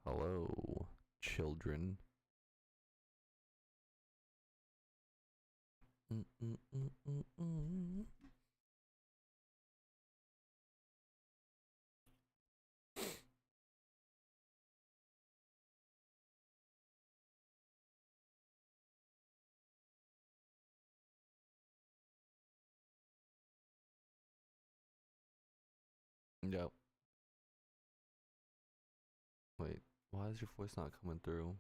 Hello, children. Yep. Wait, why is your voice not coming through?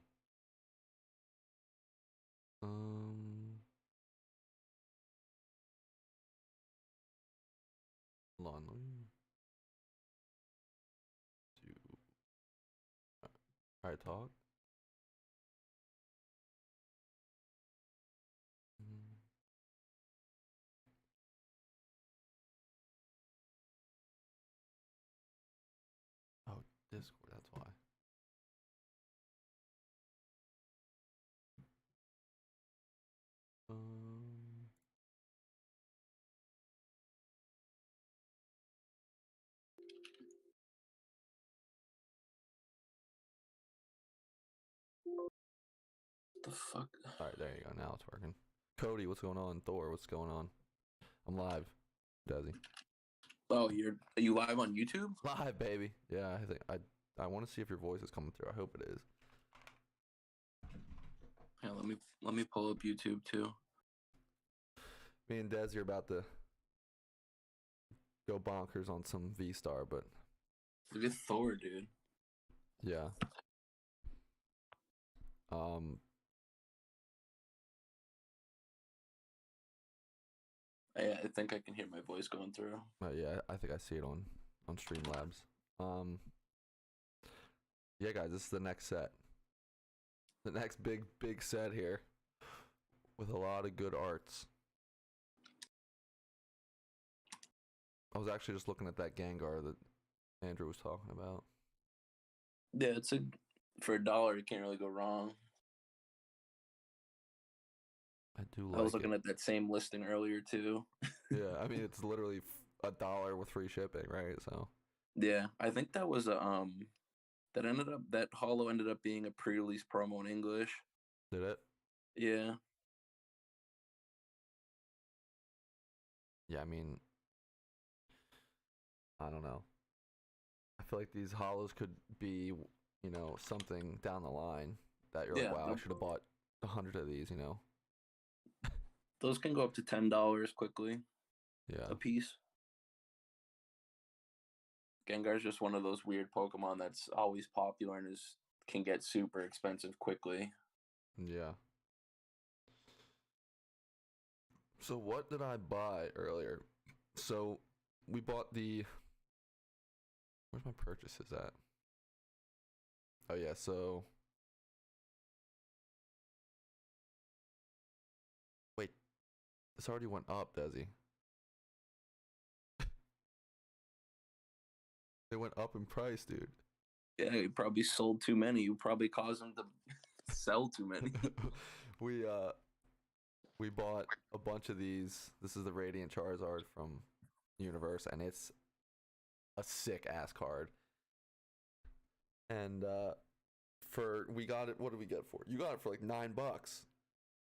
Hold on. Let me do. Alright, talk. Mm. Oh, Discord. That's why. Um. The fuck? Alright, there you go. Now it's working. Cody, what's going on? Thor, what's going on? I'm live, Desi. Oh, are you live on YouTube? Live, baby. Yeah, I think I want to see if your voice is coming through. I hope it is. Yeah, let me pull up YouTube too. Me and Desi are about to go bonkers on some Vstar, but Look at Thor, dude. yeah. Um. I think I can hear my voice going through. Yeah, I think I see it on Streamlabs. Yeah, guys, this is the next set. The next big set here, with a lot of good arts. I was actually just looking at that Gengar that Andrew was talking about. Yeah, for $1, you can't really go wrong. I do like I was looking it. at that same listing earlier too. Yeah, I mean it's literally $1 with free shipping, right? So Yeah, I think that was that holo ended up being a pre-release promo in English. did it? Yeah. Yeah, I mean, I don't know. I feel like these holos could be, something down the line that you're like, Yeah, wow, I should have bought 100 of these, those can go up to $10 quickly Yeah. a piece. Gengar's just one of those weird Pokemon that's always popular and can get super expensive quickly. Yeah. So what did I buy earlier? So we bought where's my purchases at? Oh yeah, so wait, this already went up, Desi. It went up in price, dude. Yeah, you probably sold too many. You probably caused them to sell too many. we uh we bought a bunch of these. This is the Radiant Charizard from Universe, and it's a sick ass card. And we got it. What did we get for? You got it for like $9.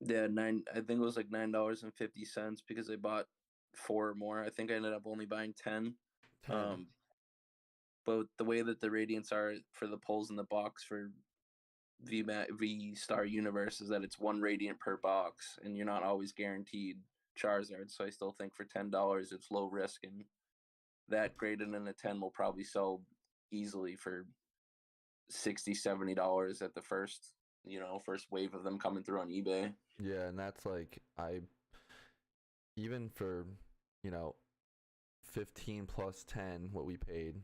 Yeah, I think it was like $9.50 because I bought 4 or more. I think I ended up only buying 10. 10. But the way that the Radiants are for the pulls in the box for V-Star Universe is that it's 1 Radiant per box, and you're not always guaranteed Charizard. So I still think for $10, it's low risk, and that graded in a 10 will probably sell easily for $60-$70 at the first wave of them coming through on eBay. Yeah, and that's like even for, you know, 15 plus 10 what we paid,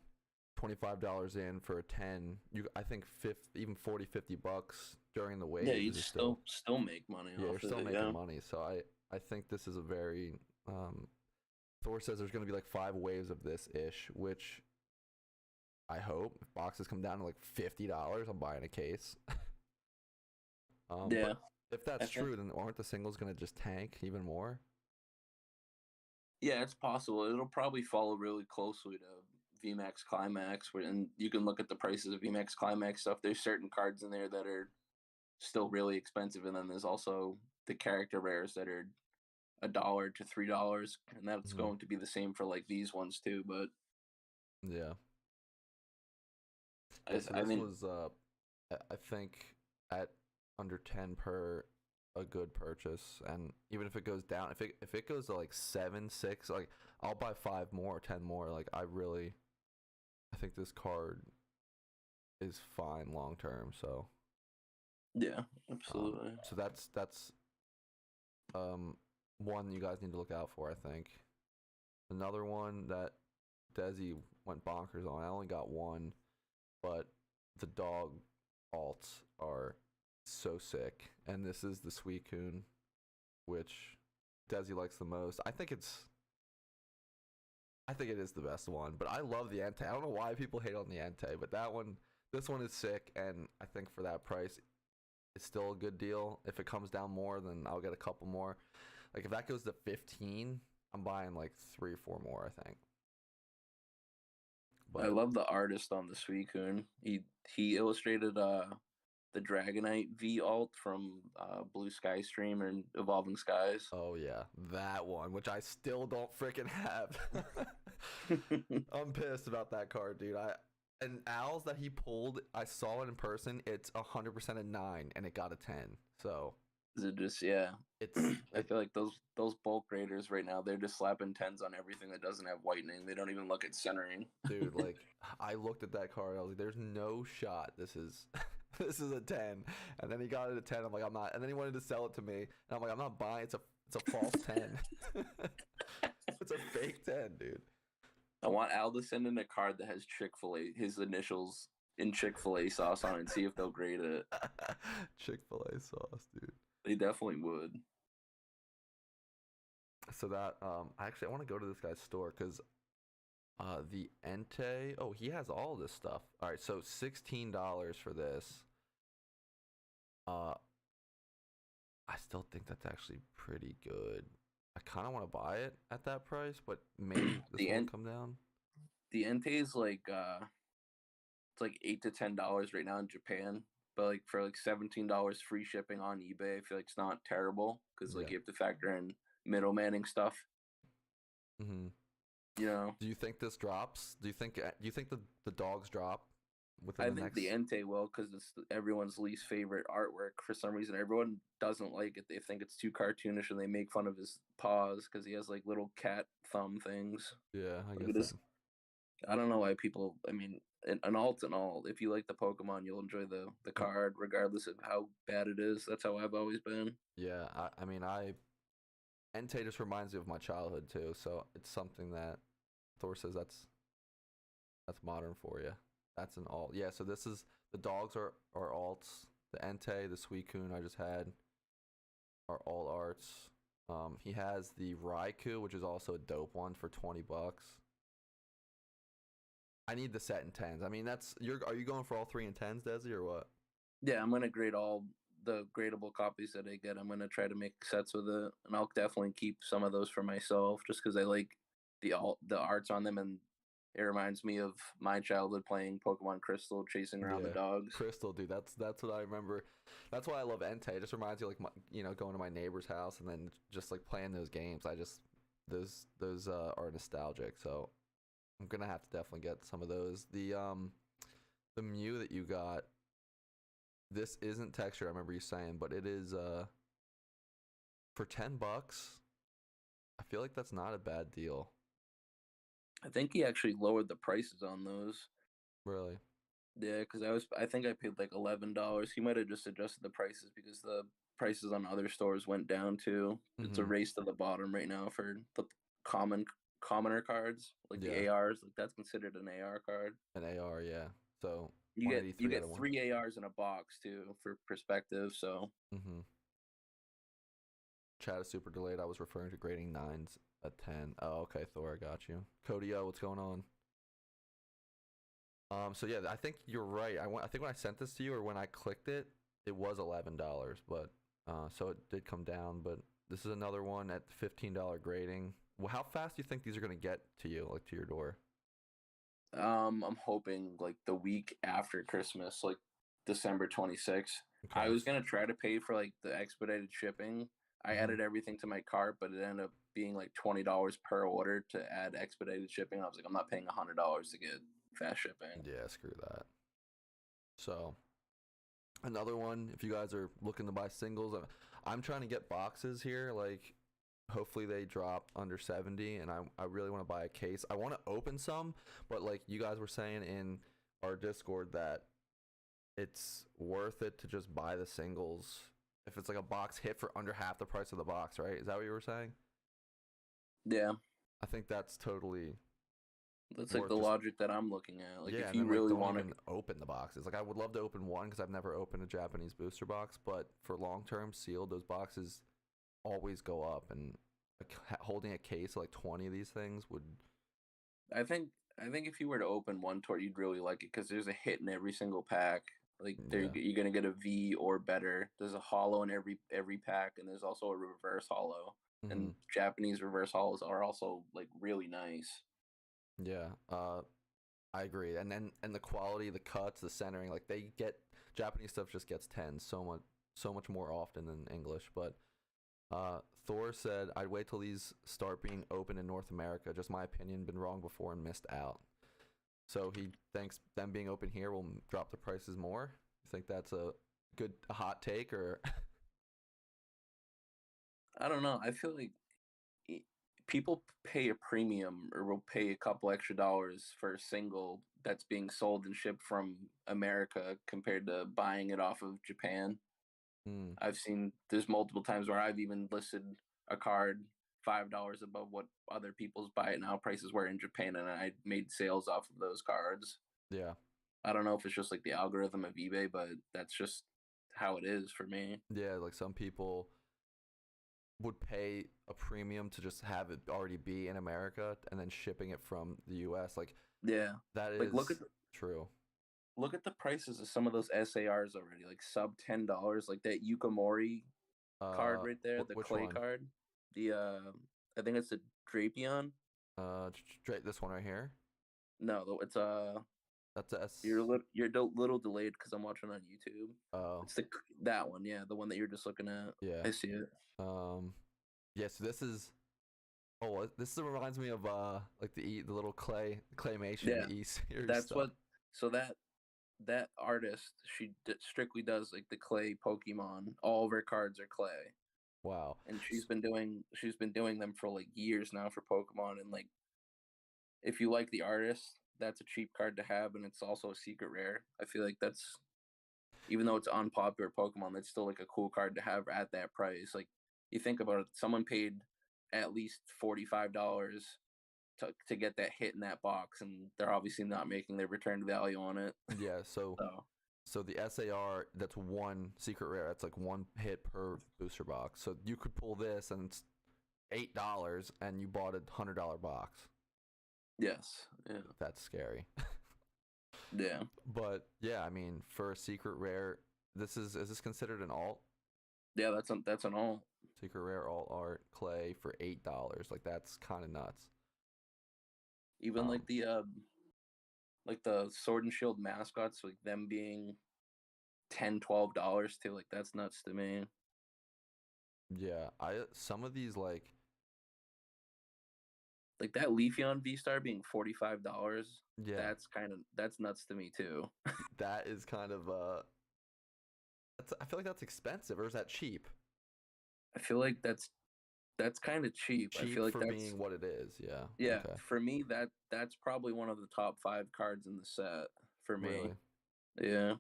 $25 in for a 10, I think even 40-50 bucks during the wave. Yeah, you'd still make money yeah, off you're still it. making Yeah. money. So I think this is a very Thor says there's going to be like 5 waves of this ish, which I hope if boxes come down to like $50, I'm buying a case. Yeah. But if that's true, then aren't the singles going to just tank even more? Yeah, it's possible. It'll probably follow really closely to VMAX Climax, and you can look at the prices of VMAX Climax stuff. There's certain cards in there that are still really expensive, and then there's also the character rares that are $1 to $3, and that's Hmm. going to be the same for like these ones too. But Yeah. I, Yeah. So I this think was I think at under 10 per a good purchase, and even if it goes down, if it goes to like 7, 6, like I'll buy 5 more, 10 more. Like I think this card is fine long term. yeah, absolutely. So that's um one you guys need to look out for. I think another one that Desi went bonkers on. I only got one, but the dog alts are so sick, and this is the Suicune, which Desi likes the most. I think it is the best one, but I love the Entei. I don't know why people hate on the Entei, but this one is sick, and I think for that price, it's still a good deal. If it comes down more, then I'll get a couple more. Like if that goes to 15, I'm buying like 3 or 4 more, I think. I But love the artist on the Suicune. He illustrated the Dragonite V alt from Blue Sky Stream and Evolving Skies. oh yeah, that one, which I still don't freaking have. I'm pissed about that card, dude. And Owls that he pulled, I saw it in person. It's 100% a 9, and it got a 10. So Is it just yeah? it's I it, feel like those bulk graders right now they're just slapping tens on everything that doesn't have whitening. They don't even look at centering. dude. Like I looked at that card, I was like, "There's no shot. This is this is a 10." And then he got it at 10. I'm like, "I'm not." And then he wanted to sell it to me, and I'm like, "I'm not buying. It's a false 10. It's a fake 10, dude." I want Al to send in a card that has Chick-fil-A, his initials in Chick-fil-A sauce on it, and see if they'll grade it. Chick-fil-A sauce, dude. They definitely would. So that actually I want to go to this guy's store because the Entei, oh, he has all this stuff. All right, so $16 for this. Uh I still think that's actually pretty good. I kind of want to buy it at that price, but maybe this the won't Ent come down. the Entei is like it's like $8 to $10 right now in Japan. But like for like $17 free shipping on eBay, I feel like it's not terrible because like Yeah. you have to factor in middlemaning stuff. Hmm. You know, Do you think this drops? Do you think the dogs drop within I the think next? the Entei will because it's everyone's least favorite artwork for some reason. Everyone doesn't like it. They think it's too cartoonish and they make fun of his paws because he has like little cat thumb things. Yeah, I Like guess it that. is. I don't know why people. I mean, an alt and all. If you like the Pokemon, you'll enjoy the And card regardless of how bad it is. That's how I've always been. yeah, I mean, Entei just reminds me of my childhood too, so it's something that Thor says that's modern for you. That's an alt. Yeah, so this is the dogs are alts. The Entei, the Suicune I just had are alt arts. He has the Raikou, which is also a dope one for $20. I need the set in tens. I mean, that's you're. Are you going for all 3 and 10s, Desi, or what? Yeah, I'm gonna grade all the gradable copies that I get. I'm gonna try to make sets with it, and I'll definitely keep some of those for myself just because I like the arts on them, and it reminds me of my childhood playing Pokemon Crystal, chasing around the Yeah, dogs. Crystal, dude. That's what I remember. That's why I love Entei. It just reminds you like going to my neighbor's house and then just like playing those games. I just those are nostalgic. So I'm gonna have to definitely get some of those. The Mew that you got. This isn't texture. I remember you saying, but it is for $10. I feel like that's not a bad deal. I think he actually lowered the prices on those. Really. Yeah, because I think I paid like $11. He might have just adjusted the prices because the prices on other stores went down too. It's a Mm-hmm. race to the bottom right now for the common commoner cards, like the Yeah. ARs. Like that's considered an AR card. An AR. Yeah. So You 183 out get of one. 3 ARs in a box too for perspective. So Mm-hmm. Chat is super delayed. I was referring to grading nines at 10. Oh, okay, Thor, I got you. Cody, what's going on? So yeah, I think you're right. I think when I sent this to you or when I clicked it, it was $11, but so it did come down. But This is another one at $15 grading. Well, how fast do you think these are gonna get to you, like to your door? I'm hoping like the week after Christmas, like December 26th. I Okay. was gonna try to pay for like the expedited shipping. I Mhm. added everything to my cart, but it ended up being like $20 per order to add expedited shipping. I was like, I'm not paying $100 to get fast shipping. Yeah, screw that. So another one, if you guys are looking to buy singles, I'm trying to get boxes here. Like, hopefully they drop under 70, and I really want to buy a case. I want to open some, but like you guys were saying in our Discord that it's worth it to just buy the singles if it's like a box hit for under half the price of the box, right? Is that what you were saying? Yeah, I think that's totally that's like worth the just logic that I'm looking at. Like yeah, if and you then like really don't want to, even open the boxes. Like I would love to open one because I've never opened a Japanese booster box, but for long term sealed, those boxes always go up, and like, holding a case of like 20 of these things would I think I think if you were to open one tour, you'd really like it because there's a hit in every single pack. Like there, yeah. you're gonna get a V or better. There's a hollow in every pack, and there's also a reverse hollow. Hmm. And Japanese reverse hollows are also like really nice. Yeah. I agree. And the quality, the cuts, the centering, like they get Japanese stuff just gets 10 so much more often than English. But Thor said I'd wait till these start being open in North America. Just my opinion, been wrong before and missed out. So he thinks them being open here will drop the prices more. You think that's a hot take or I don't know. I feel like i- people pay a premium or will pay a couple extra dollars for a single that's being sold and shipped from America compared to buying it off of Japan. hmm, I've seen there's multiple times where I've even listed a card $5 above what other people's buy it now prices were in Japan, and I made sales off of those cards. yeah. I don't know if it's just like the algorithm of eBay, but that's just how it is for me. Yeah, like some people would pay a premium to just have it already be in America and then shipping it from the US. Like Yeah, that like is true. look at the prices of some of those SARs already, like sub $10, like that Yukamori card right there, the Which clay one? card. The I think it's the Drapion. Straight this one right here. No, it's That's a S. you're a little delayed because I'm watching on YouTube. Oh, It's that one, yeah, the one that you're just looking at. yeah. I see it. Um, yeah. So this is. This reminds me of like the little claymation, Yeah, the E series that's stuff. what. So that artist, she strictly does like the clay Pokemon. All of her cards are clay, Wow. and she's been doing them for like years now for Pokemon. And like, if you like the artist, that's a cheap card to have, and it's also a secret rare. I feel like that's even though it's unpopular Pokemon, that's still like a cool card to have at that price. Like you think about it, someone paid at least $45 to get that hit in that box, and they're obviously not making their return value on it. Yeah. So So so the SAR, that's one secret rare. That's like one hit per booster box. So you could pull this and it's $8 and you bought a $100 box. yes, yeah, That's scary. yeah, But yeah, I mean, for a secret rare, is this considered an alt? yeah. That's an all. Secret rare alt art clay for $8. Like that's kind of nuts. Even Um, like the Sword and Shield mascots, like them being $10-$12 too. Like that's nuts to me. yeah, I some of these like Like that Leafeon Vstar being $45. yeah, That's nuts to me too. that is kind of I feel like that's expensive, or is that cheap? I feel like that's kind of cheap. I feel Cheap like for that's being what it is. Yeah. yeah. Okay. For me, that's probably one of the top five cards in the set for me. Really. Yeah,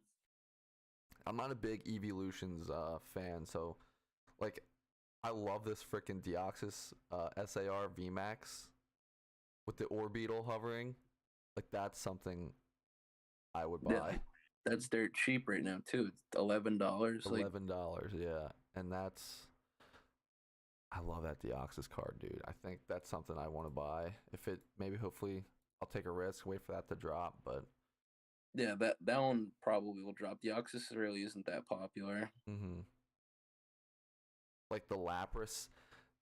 I'm not a big Evolutions fan, so like I love this freaking Deoxys SAR VMAX with the Orbeetle hovering. Like that's something I would yeah. buy. That's dirt cheap right now too. It's $11. Like $11, yeah. And that's I love that Deoxys card, dude. I think that's something I want to buy. If it maybe hopefully I'll take a risk, wait for that to drop, but yeah, that one probably will drop. The Oxus really isn't that popular. mhm. like the Lapras.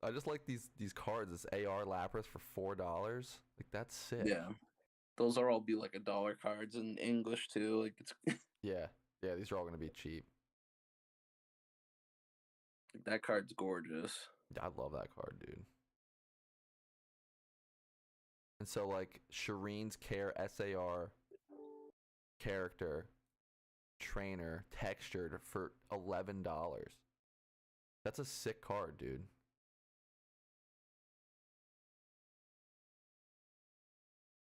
I just like these cards. This AR Lapras for $4. Like that's sick. Yeah, those are all be like $1 cards in English too. Like it's Yeah, yeah. These are all gonna be cheap. that card's gorgeous. I love that card, dude. And so like Shireen's Care SAR character trainer textured for $11. That's a sick card, dude.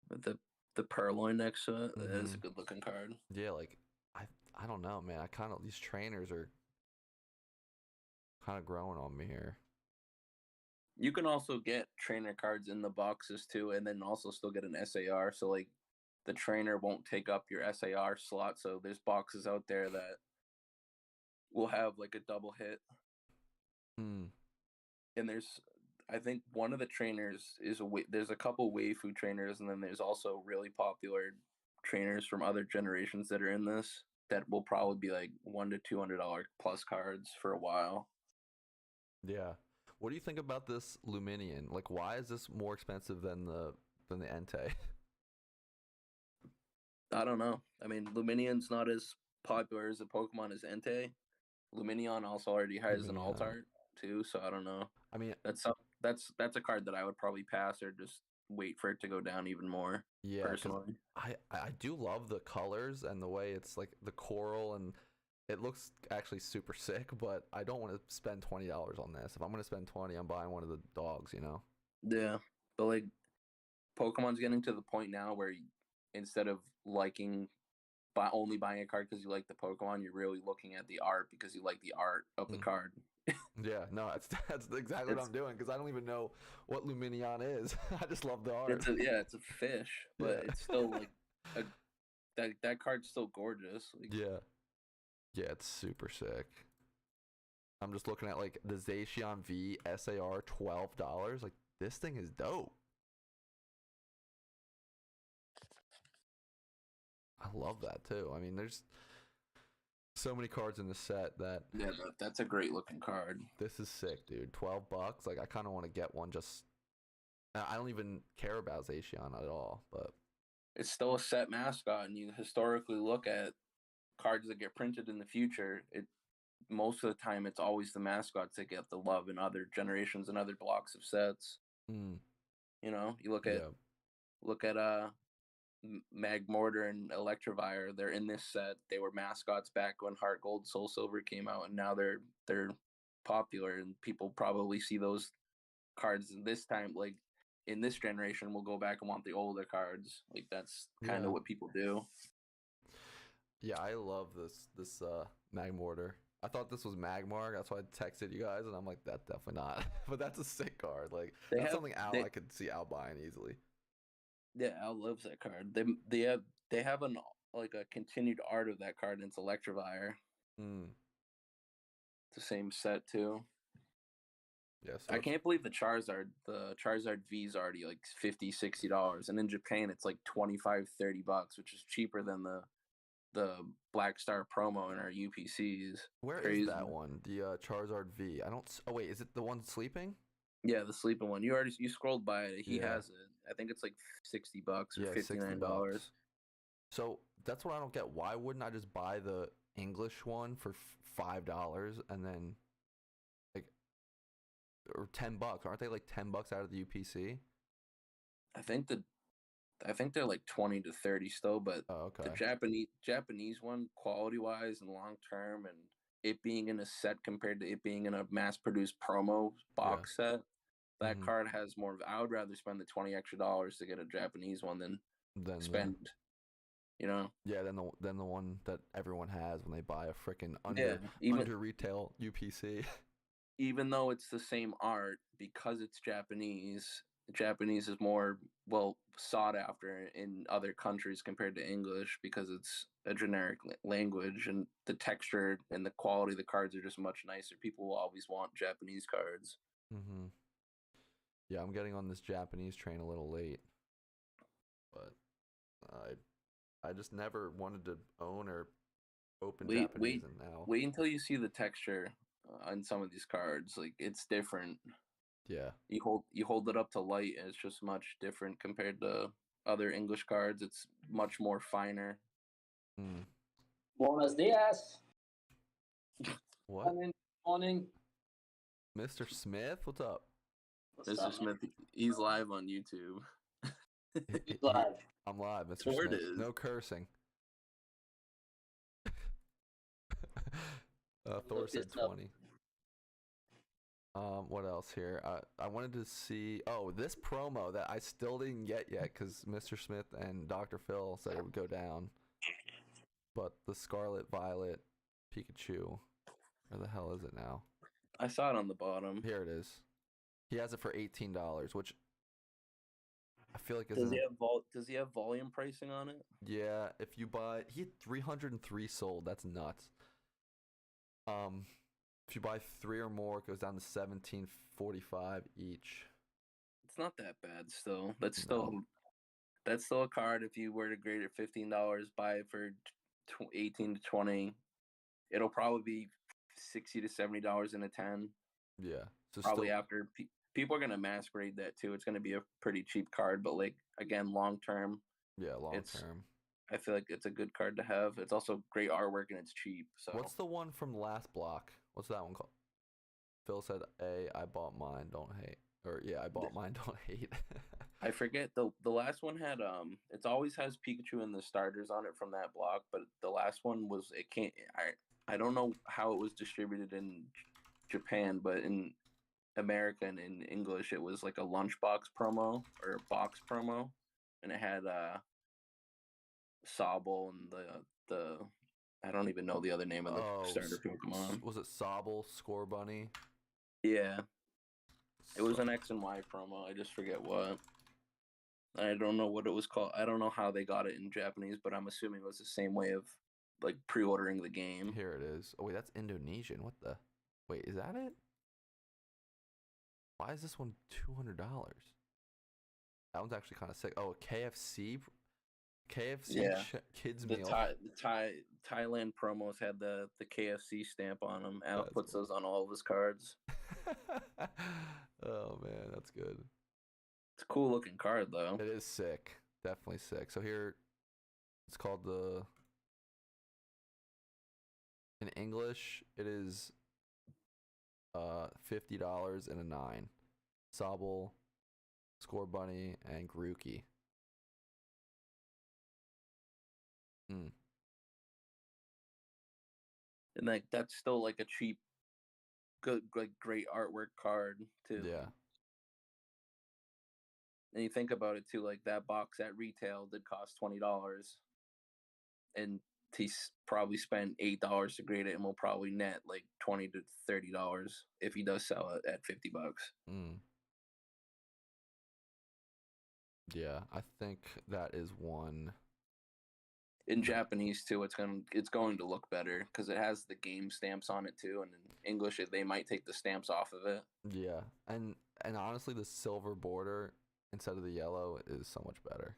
With the purloin next to it, that is Mm-hmm. a good looking card. Yeah, like I don't know, man. I kind of these trainers are kind of growing on me here. You can also get trainer cards in the boxes too, and then also still get an SAR. So like the trainer won't take up your SAR slot. So there's boxes out there that will have like a double hit. Hmm. And there's I think one of the trainers is there's a couple waifu trainers, and then there's also really popular trainers from other generations that are in this that will probably be like $100 to $200 plus cards for a while. Yeah. What do you think about this Luminion? Like, why is this more expensive than the Entei? I don't know. I mean, Luminion's not as popular as a Pokemon as Entei. Luminion also already has an alt Luminion. art too, so I don't know. I mean, That's a card that I would probably pass or just wait for it to go down even more. yeah, because Personally, I do love the colors and the way it's like the coral and it looks actually super sick. But I don't want to spend $20 on this. If I'm gonna spend 20, I'm buying one of the dogs. You know? yeah. But like Pokemon's getting to the point now where instead of liking by only buying a card because you like the Pokemon, you're really looking at the art because you like the art of the Mm. card. Yeah, no, that's exactly what It's I'm doing because I don't even know what Luminion is. I just love the art. it's a fish, but Yeah. it's still like a that card's still gorgeous. Like Yeah. Yeah, it's super sick. I'm just looking at like the Zacian V SAR $12. Like this thing is dope. I love that too. I mean, there's so many cards in the set that yeah, that's a great looking card. this is sick, dude. $12. Like I kind of want to get one just I don't even care about Zacian at all, but It's still a set mascot, and you historically look at cards that get printed in the future. It most of the time it's always the mascots that get the love in other generations and other blocks of sets. mm, You know, you yeah. look at Magmortar and Electivire. They're in this set. They were mascots back when Heart Gold, Soul Silver came out, and now they're popular, and people probably see those cards this time. Like in this generation, will go back and want the older cards. Like that's kind Yeah. of what people do. Yeah, I love this Magmortar. I thought this was Magmar, that's why I texted you guys, and I'm like, that's definitely not. But that's a sick card. Like They that's have something Al they I could see Al buying easily. Yeah, Al loves that card. They have an like a continued art of that card, and it's Electivire. Mm. It's the same set too. Yeah, so I it's can't believe the Charizard V is already like $50-$60, and in Japan it's like 25-$30, which is cheaper than the Black Star promo in our UPCs. where is Crazy. that one? The Charizard V. I don't. Oh wait, is it the one sleeping? Yeah, the sleeping one. You scrolled by it. He Yeah. has it. I think it's like $60 or Yeah, fifty 60 nine bucks. dollars. So that's what I don't get. Why wouldn't I just buy the English one for $5 and then like or $10? Aren't they like $10 out of the UPC? I think the I think they're like 20 to 30 still, but Oh, the okay. Japanese one, quality wise and long term, and it being in a set compared to it being in a mass produced promo Yeah. box set, that Mm-hmm. card has more. I would rather spend the $20 extra to get a Japanese one than Then yeah. spend. You know, Yeah, then the one that everyone has when they buy a freaking yeah. under retail UPC. Even though it's the same art, because it's Japanese, Japanese is more well sought after in other countries compared to English because it's a generic language, and the texture and the quality of the cards are just much nicer. People will always want Japanese cards. Mm-hmm. Yeah, I'm getting on this Japanese train a little late, but I just never wanted to own or open Wait, Japanese, wait, and now wait until you see the texture on some of these cards. Like it's different. Yeah. You hold it up to light, and it's just much different compared to other English cards. It's much more finer. Mm. Buenos dias. What? Morning. Mr. Smith, what's up? What's Mr. up, Smith, he's live on YouTube. He's live. I'm live, Mr. Sure it Smith. is. No cursing. Thor said 20. What else here? I wanted to see. Oh, this promo that I still didn't get yet because Mr. Smith and Dr. Phil said it would go down. But the Scarlet Violet Pikachu, where the hell is it now? I saw it on the bottom. Here it is. He has it for $18, which I feel like Does he have volume pricing on it? Yeah, if you buy, he had 303 sold. That's nuts. If you buy 3 or more, it goes down to $17.45 each. It's not that bad still. That's still a card. If you were to grade it $15, buy it for 18 to 20. It'll probably be $60 to $70 in a 10. Yeah, so Probably still, after people are gonna mass grade that too. It's gonna be a pretty cheap card, but like again, long term, yeah, long term. I feel like it's a good card to have. It's also great artwork and it's cheap. So What's the one from last block? What's that one called? Phil said, "A, I bought mine, don't hate." Or yeah, I bought mine, don't hate. I forget the last one had it always has Pikachu and the starters on it from that block, but the last one was it can't I don't know how it was distributed in Japan, but in America and in English it was like a lunchbox promo or a box promo, and it had Sobble and the I don't even know the other name of the starter Pokemon. Was it Sobble, Score Bunny? Yeah. It was an X and Y promo. I just forget what. I don't know what it was called. I don't know how they got it in Japanese, but I'm assuming it was the same way of like pre-ordering the game. Here it is. Oh wait, that's Indonesian. What the? Wait, is that it? Why is this one $200? That one's actually kind of sick. Oh, KFC Yeah. kids The meal. Thailand promos had the KFC stamp on them. Al That's puts cool. those on all of his cards. Oh man, that's good. It's a cool looking card though. It is sick. Definitely sick. So here, it's called the. In English, it is $50 and a 9. Sobble, Score Bunny, and Grookey. Mm. And like that's still like a cheap, good, like great artwork card too. Yeah. And you think about it too, like that box at retail did cost $20, and he's probably spent $8 to grade it, and will probably net like $20 to $30 if he does sell it at $50. Mm. Yeah, I think that is one. In Japanese too, it's going to look better because it has the game stamps on it too, and in English they might take the stamps off of it. Yeah, and honestly, the silver border instead of the yellow is so much better.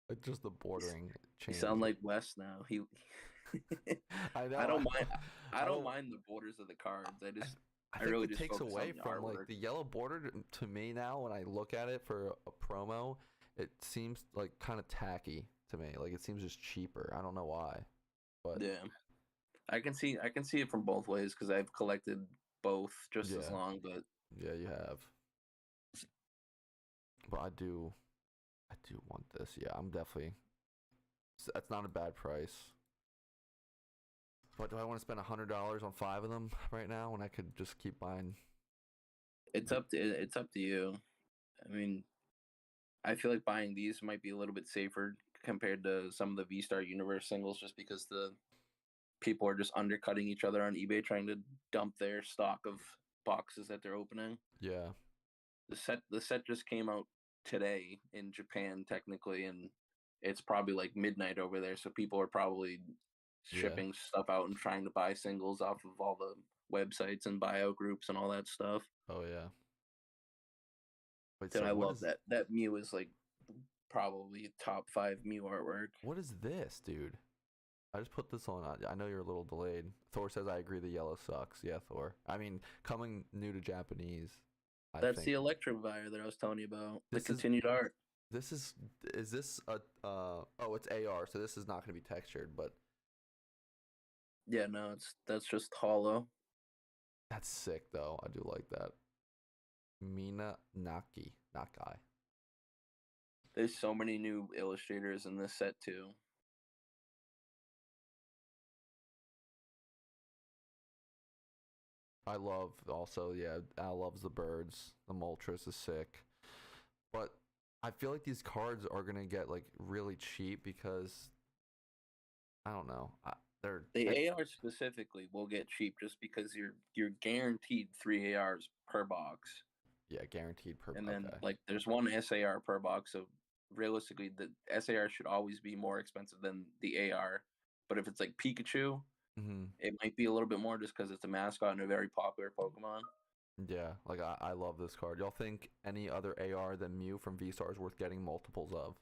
Like just the bordering You change. sound like Wes now. He. I know. I don't mind. I don't mind the borders of the cards. I I think really it just takes focus away on the from artwork. like the yellow border to me now. When I look at it for a promo, it seems like kind of tacky to me. Like it seems just cheaper. I don't know why, but Yeah, I can see it from both ways because I've collected both just as Yeah. long. But yeah, you have. But I do want this. Yeah, I'm definitely. That's not a bad price. But do I want to spend $100 on 5 of them right now when I could just keep buying? it's up to you. I mean, I feel like buying these might be a little bit safer compared to some of the Vstar Universe singles, just because the people are just undercutting each other on eBay trying to dump their stock of boxes that they're opening. Yeah. The set just came out today in Japan technically, and it's probably like midnight over there, so people are probably shipping stuff out and trying to buy singles off of all the websites and buyout groups and all that stuff. Oh yeah. Wait, And so I what love is that. That Mew is like probably top 5 Mew artwork. what is this, dude? I just put this on. I know you're a little delayed. Thor says I agree the yellow sucks. Yeah, Thor. I mean, coming new to Japanese, I That's think the Electrovire that I was telling you about. The This is- continued art. this is this a oh, it's AR, so this is not going to be textured, but Yeah, no, that's just hollow. that's sick though. I do like that. Mina Nakai. There's so many new illustrators in this set too. I love also, yeah, Al loves the birds. The Moltres is sick. But I feel like these cards are going to get like really cheap because I don't know. The AR specifically will get cheap just because you're guaranteed 3 ARs per box. yeah, guaranteed per And then okay. like there's one SAR per box, so realistically the SAR should always be more expensive than the AR. But if it's like Pikachu, Mhm. it might be a little bit more just because it's a mascot and a very popular Pokemon. Yeah, like I love this card. Y'all think any other AR than Mew from Vstar is worth getting multiples of?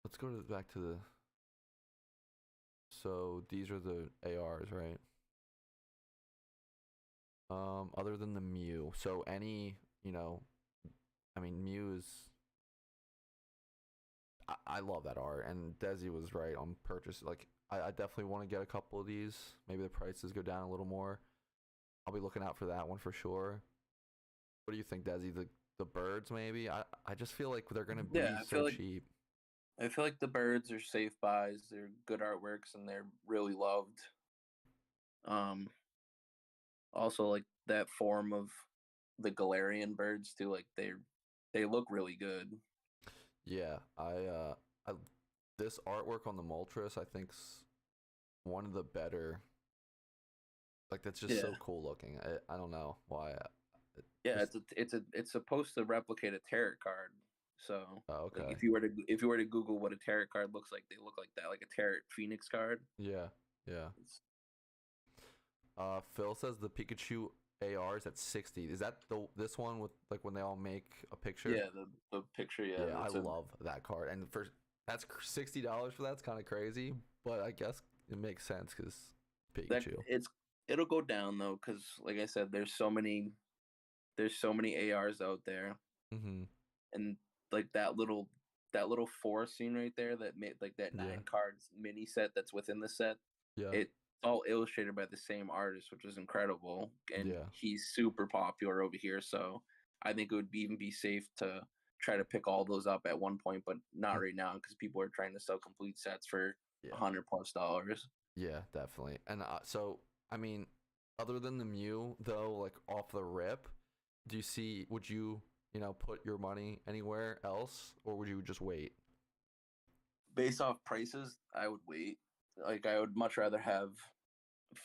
Let's go back to the. So these are the ARs, right? Other than the Mew, so any, I mean, Mew is. I love that art, and Desi was right on purchase. Like, I definitely want to get a couple of these. Maybe the prices go down a little more. I'll be looking out for that one for sure. What do you think, Desi? The birds, maybe? I just feel like they're gonna be Yeah, I so feel like cheap. I feel like the birds are safe buys. They're good artworks and they're really loved. Um, Also like that form of the Galarian birds too. Like they look really good. Yeah, I this artwork on the Moltres, I think's one of the better. Like that's just so Yeah. cool looking. I don't know why. Yeah, Just, it's supposed to replicate a tarot card. So oh, like okay. if you were to Google what a tarot card looks like, they look like that, like a tarot phoenix card. Yeah, yeah. It's, Phil says the Pikachu AR is at 60. Is that this one with like when they all make a picture? yeah, the picture. Yeah, Yeah, I it's a love that card. And for that's $60 for that's kind of crazy, but I guess it makes sense because that Pikachu. it'll go down though because like I said, there's so many ARs out there, Mm-hmm. and like that little forest scene right there that made like that Yeah. 9 cards mini set that's within the set. Yeah. It's all illustrated by the same artist, which is incredible, and Yeah. he's super popular over here. So I think it would even be safe to try to pick all those up at one point, but not right now because people are trying to sell complete sets for Yeah. $100+. Yeah, definitely. And so, I mean, other than the Mew, though, like off the rip, would you, put your money anywhere else or would you just wait? Based off prices, I would wait. Like I would much rather have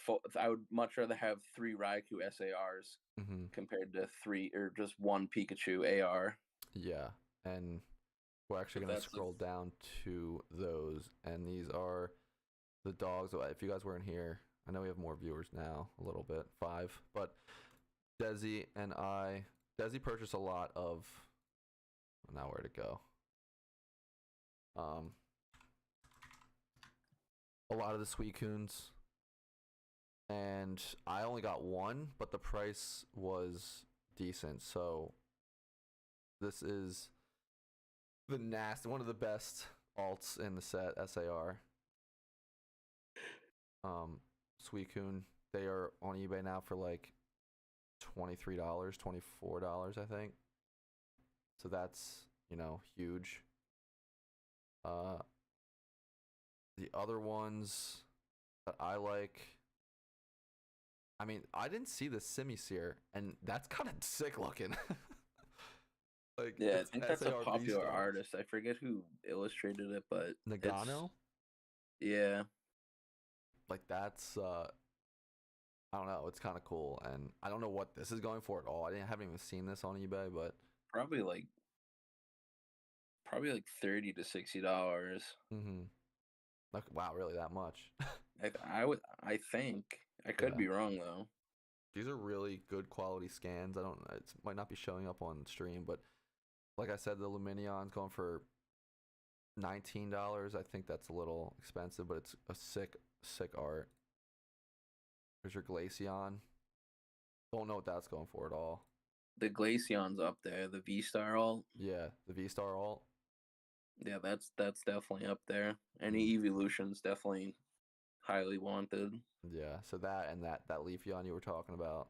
3 Raikou SARs Mm-hmm. compared to 3 or just 1 Pikachu AR. Yeah. And we're actually If going to that's scroll down to those. And these are the dogs. If you guys weren't here, I know we have more viewers now, a little bit, 5. But Desi purchased a lot of, now where to go. A lot of the Suicunes, and I only got one, but the price was decent. So this is one of the best alts in the set, SAR. Suicune, they are on eBay now for like $23, $24, I think. So that's, huge. The other ones that I like, I mean, I didn't see the Simisear, and that's kind of sick looking. Like, Yeah, I it's think that's a SAR popular Vstar. artist. I forget who illustrated it, but Nagano? yeah, Like, that's, I don't know, it's kind of cool, and I don't know what this is going for at all. Haven't even seen this on eBay, but probably like $30 to $60. mm-hmm. Like, wow, really that much? I think I could Yeah. be wrong though. These are really good quality scans. I don't know, it might not be showing up on stream, but like I said, the Luminion's going for $19. I think that's a little expensive, but it's a sick art. There's your Glaceon. Don't know what that's going for at all. The Glaceon's up there. The Vstar alt. Yeah, the Vstar alt. Yeah, that's definitely up there. Any evolution's definitely highly wanted. Yeah, so that and that Leafeon you were talking about.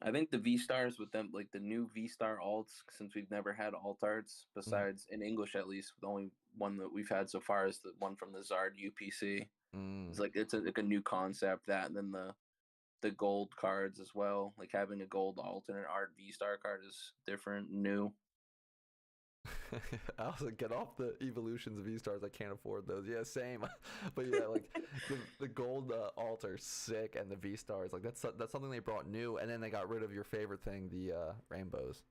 I think the V-Stars with them, like the new V-Star alts, since we've never had alt arts, besides in English at least, the only one that we've had so far is the one from the Zard UPC. It's like like a new concept, that, and then the gold cards as well. Like having a gold alternate art V-Star card is different, new. I was like, get off the evolutions of V-Stars. I can't afford those. Yeah, same. But yeah, like the gold alt are sick, and the V-Stars, like that's something they brought new, and then they got rid of your favorite thing, the rainbows.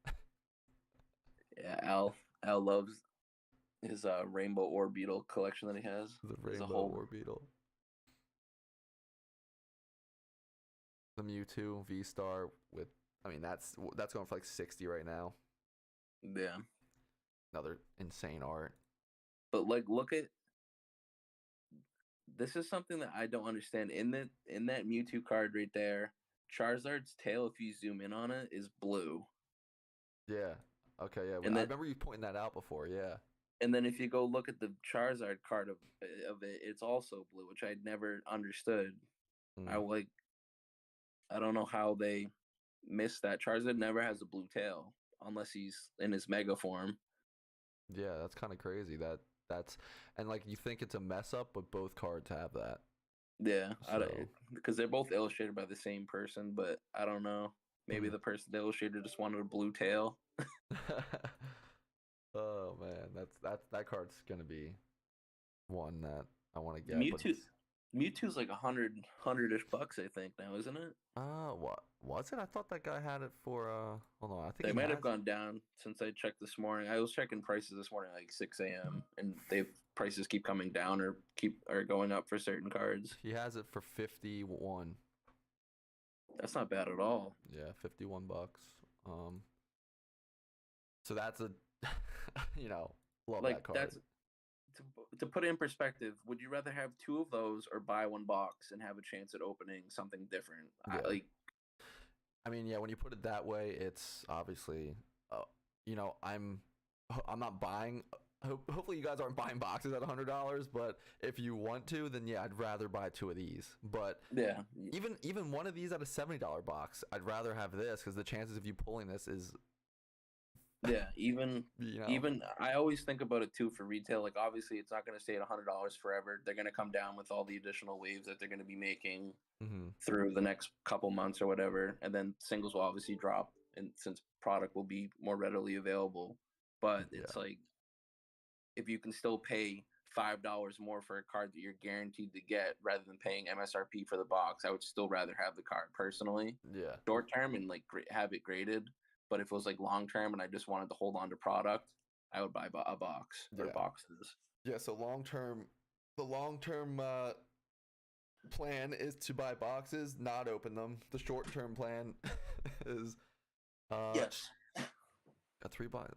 Yeah, Al loves his rainbow orbeetle collection that he has. The There's rainbow orbeetle. The Mewtwo V-Star with, I mean, that's going for like 60 right now. Yeah. Another insane art. But like, look at, this is something that I don't understand. In that Mewtwo card right there, Charizard's tail, if you zoom in on it, is blue. Yeah. Okay. Yeah. And I remember you pointing that out before. Yeah. And then if you go look at the Charizard card of it, it's also blue, which I'd never understood. I don't know how they missed that. Charizard never has a blue tail unless he's in his mega form. Yeah, that's kind of crazy. That's and like you think it's a mess up, but both cards have that. Yeah, So. Because they're both illustrated by the same person, but I don't know. Maybe the person the illustrator just wanted a blue tail. Oh man, that card's gonna be one that I want to get. Mewtwo's like $100-ish bucks, I think now, isn't it? What was it? I thought that guy had it for hold on, I think they might have gone down since I checked this morning. I was checking prices this morning at like 6 a.m. and prices keep coming down or going up for certain cards. He has it for 51. That's not bad at all. Yeah, $51. So that's a love like that card. That's to put it in perspective, would you rather have 2 of those or buy 1 box and have a chance at opening something different? Yeah. I mean, yeah, when you put it that way, it's obviously, I'm not buying. Hopefully, you guys aren't buying boxes at $100. But if you want to, then yeah, I'd rather buy 2 of these. But yeah, even one of these at a $70 box, I'd rather have this because the chances of you pulling this is. Yeah, even I always think about it too for retail. Like obviously, it's not going to stay at $100 forever. They're going to come down with all the additional waves that they're going to be making through the next couple months or whatever, and then singles will obviously drop, and since product will be more readily available. But it's like if you can still pay $5 more for a card that you're guaranteed to get rather than paying MSRP for the box, I would still rather have the card personally. Yeah, short term and like have it graded. But if it was like long term and I just wanted to hold on to product, I would buy a box or boxes. Yeah, so the long term plan is to buy boxes, not open them. The short term plan is yes. Got 3 boxes.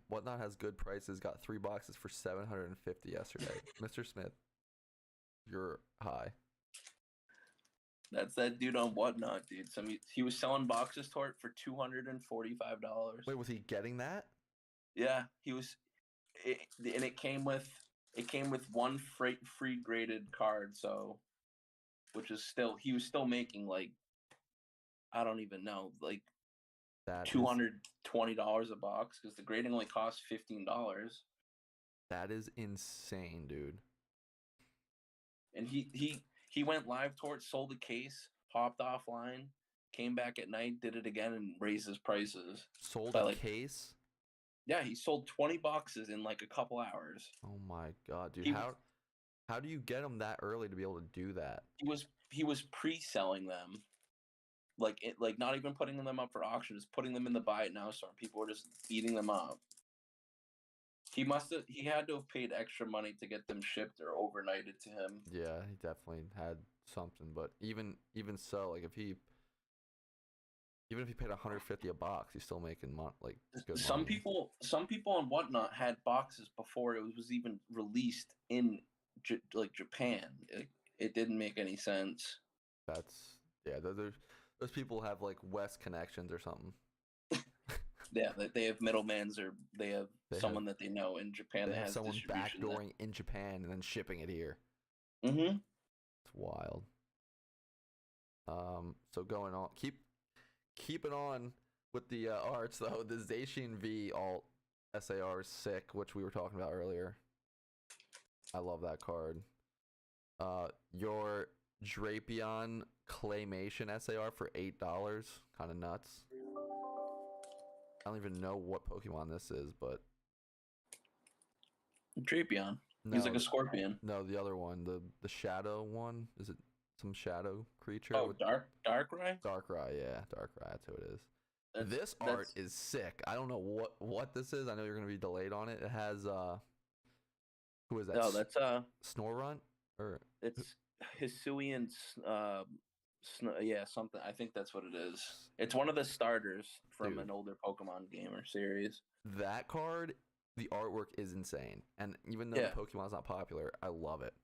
Whatnot has good prices. Got 3 boxes for $750 yesterday. Mr. Smith, you're high. That's that dude on Whatnot, dude. He was selling boxes for $245. Wait, was he getting that? Yeah, he was, and it came with 1 free graded card. So, he was still making like, I don't even know, like that $220 a box because the grading only costs $15. That is insane, dude. And he went live towards, sold the case, hopped offline, came back at night, did it again, and raised his prices. Sold a case? Yeah, he sold 20 boxes in like a couple hours. Oh my god, dude! How do you get them that early to be able to do that? He was pre-selling them, like not even putting them up for auction, just putting them in the buy it now store. People were just eating them up. He had to have paid extra money to get them shipped or overnighted to him. Yeah, he definitely had something, but even so, like if he Even if you paid 150 a box, you're still making like good Some money. people on Whatnot had boxes before it was even released in like Japan. It didn't make any sense. That's yeah. Those people have like West connections or something. Yeah, they have middlemans or they have They someone that they know in Japan They that have has someone distribution. backdooring in Japan and then shipping it here. Mm-hmm. It's wild. So going on, keeping on with the arts though. The Zacian V alt SAR is sick, which we were talking about earlier. I love that card. Your Drapion Claymation SAR for $8, kind of nuts. I don't even know what Pokemon this is, but Drapion. no, He's like a scorpion. No, the other one, the shadow one. Is it some shadow creature? Oh, Darkrai? Darkrai, yeah, Darkrai. That's who it is. This art is sick. I don't know what this is. I know you're gonna be delayed on it. It has who is that? Oh, that's Snorunt or it's Hisuian. Yeah, something. I think that's what it is. It's one of the starters from an older Pokemon game or series. That card, the artwork is insane, and even though the Pokemon's not popular, I love it.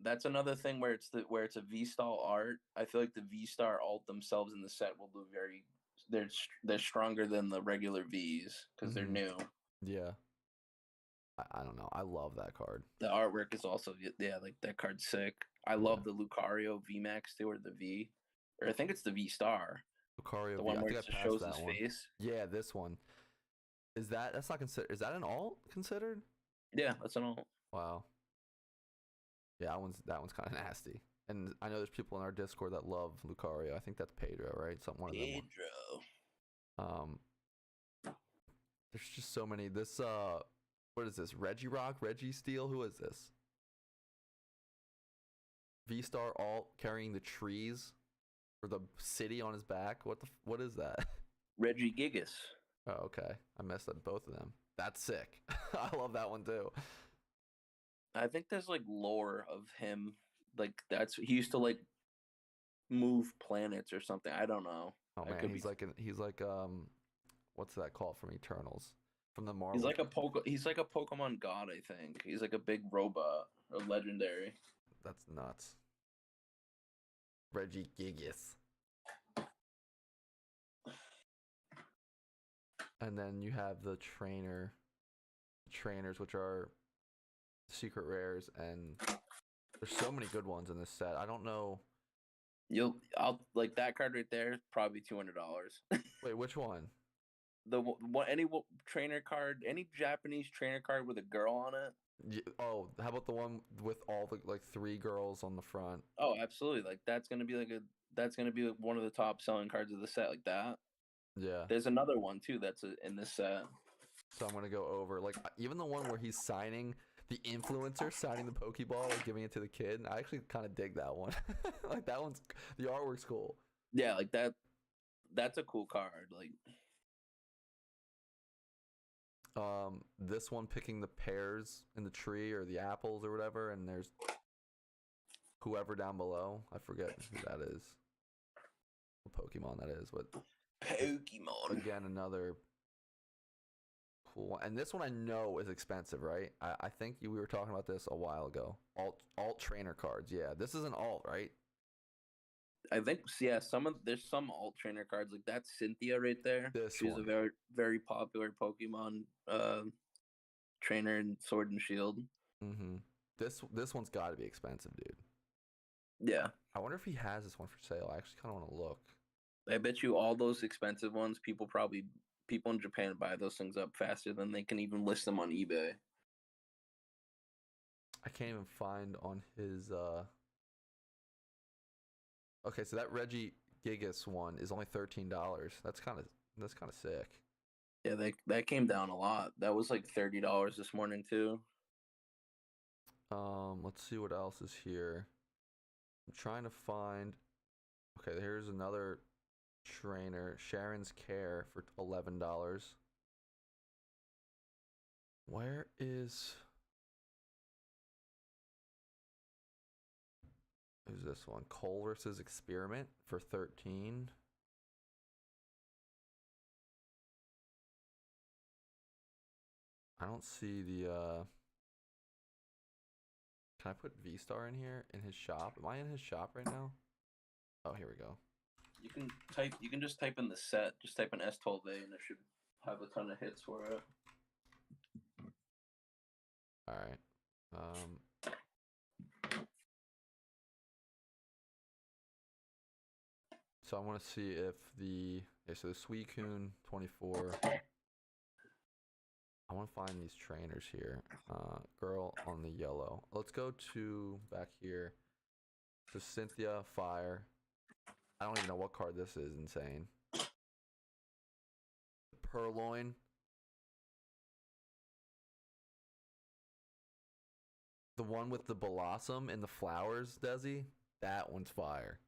That's another thing where it's a Vstar art. I feel like the Vstar alt themselves in the set will do they're stronger than the regular Vs because they're new. Yeah. I don't know. I love that card. The artwork is also like that card's sick. I love the Lucario VMAX too, or the V, or I think it's the V-Star. Lucario the one where it just shows his face. Yeah, this one. That's not considered? Is that an alt considered? Yeah, that's an alt. Wow. Yeah, that one's kind of nasty. And I know there's people in our Discord that love Lucario. I think that's Pedro, right? One of them. Pedro. There's just so many. This what is this? Regirock, Registeel? Who is this? V-Star alt carrying the trees or the city on his back. What is that? Regigigas. Oh, okay. I messed up both of them. That's sick. I love that one too. I think there's like lore of him. Like he used to like move planets or something. I don't know. Oh man, he's like what's that called from Eternals? From the Marvel. He's like a Pokemon god, I think. He's like a big robot or legendary. That's nuts. Regigigas. And then you have the trainers, which are secret rares, and there's so many good ones in this set. I don't know. I'll like that card right there. Probably $200. Wait, which one? Any trainer card, any Japanese trainer card with a girl on it. Oh, how about the one with all the like 3 girls on the front? Oh, absolutely. Like that's gonna be one of the top selling cards of the set, like that. Yeah. There's another one too that's in this set. So I'm gonna go over like even the one where he's signing the influencer, signing the Pokeball, like giving it to the kid. I actually kind of dig that one. Like the artwork's cool. Yeah, like that. That's a cool card. Like. This one picking the pears in the tree or the apples or whatever, and there's whoever down below. I forget who that is. What Pokemon that is, but Pokemon. Again, another cool one. And this one I know is expensive, right? I think we were talking about this a while ago. Alt trainer cards. Yeah, this is an alt, right? I think there's some alt trainer cards like that. Cynthia right there. She's a very very popular Pokemon trainer in Sword and Shield. Mm-hmm. This one's got to be expensive, dude. Yeah. I wonder if he has this one for sale. I actually kind of want to look. I bet you all those expensive ones, people in Japan buy those things up faster than they can even list them on eBay. I can't even find on his Okay, so that Regigigas one is only $13. That's kind of sick. Yeah, that came down a lot. That was like $30 this morning too. Let's see what else is here. I'm trying to find. Okay, here's another trainer, Sharon's Care for $11. Where is? Who's this one? Cole versus Experiment for 13. I don't see the. Can I put Vstar in here in his shop? Am I in his shop right now? Oh, here we go. You can type. You can just type in the set. Just type in S12A, and it should have a ton of hits for it. All right. So I want to see if so the Suicune 24. I want to find these trainers here. Girl on the yellow. Let's go to back here. So Cynthia, Fire. I don't even know what card this is. Insane. Purloin. The one with the blossom and the flowers, Desi. That one's fire.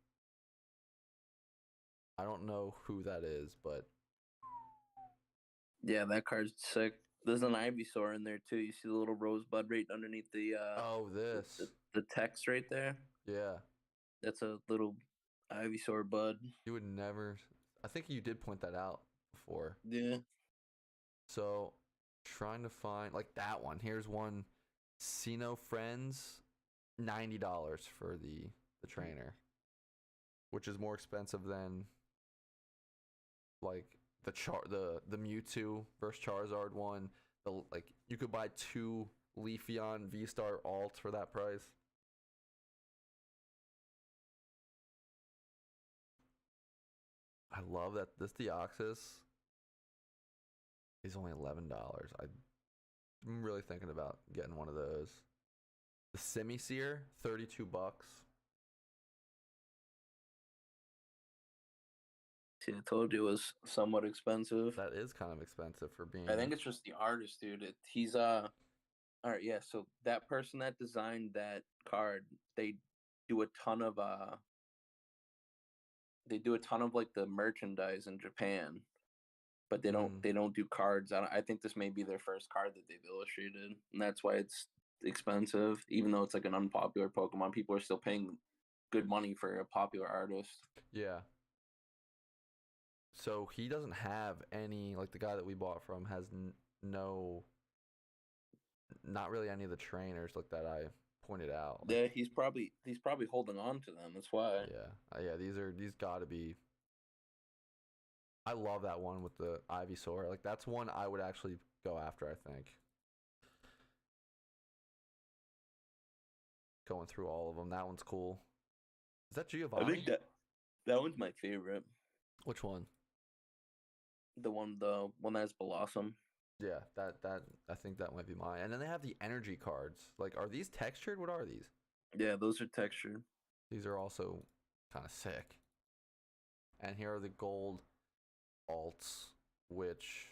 I don't know who that is, but Yeah, that card's sick. There's an Ivysaur in there too. You see the little rosebud right underneath the this. the text right there. Yeah. That's a little Ivysaur bud. You would never. I think you did point that out before. Yeah. So, trying to find like that one. Here's one. Sino Friends, $90 for the trainer, which is more expensive than like the Mewtwo versus Charizard one. You could buy 2 Leafeon V-Star alts for that price. I love that this Deoxys is only $11. I'm really thinking about getting one of those. The Simisear, $32. See, I told you it was somewhat expensive. That is kind of expensive for being. I think it's just the artist, dude. He's all right, yeah. So that person that designed that card, they do a ton of like the merchandise in Japan, but they don't do cards. I think this may be their first card that they've illustrated, and that's why it's expensive. Even though it's like an unpopular Pokemon, people are still paying good money for a popular artist. Yeah. So he doesn't have any, like the guy that we bought from has not really any of the trainers like that I pointed out. Yeah, he's probably holding on to them. That's why. Yeah. Yeah, these gotta be. I love that one with the Ivysaur. Like that's one I would actually go after, I think. Going through all of them. That one's cool. Is that Giovanni? I think that one's my favorite. Which one? The one that has Blossom. Yeah, that I think that might be mine. And then they have the energy cards. Like, are these textured? What are these? Yeah, those are textured. These are also kind of sick. And here are the gold alts, which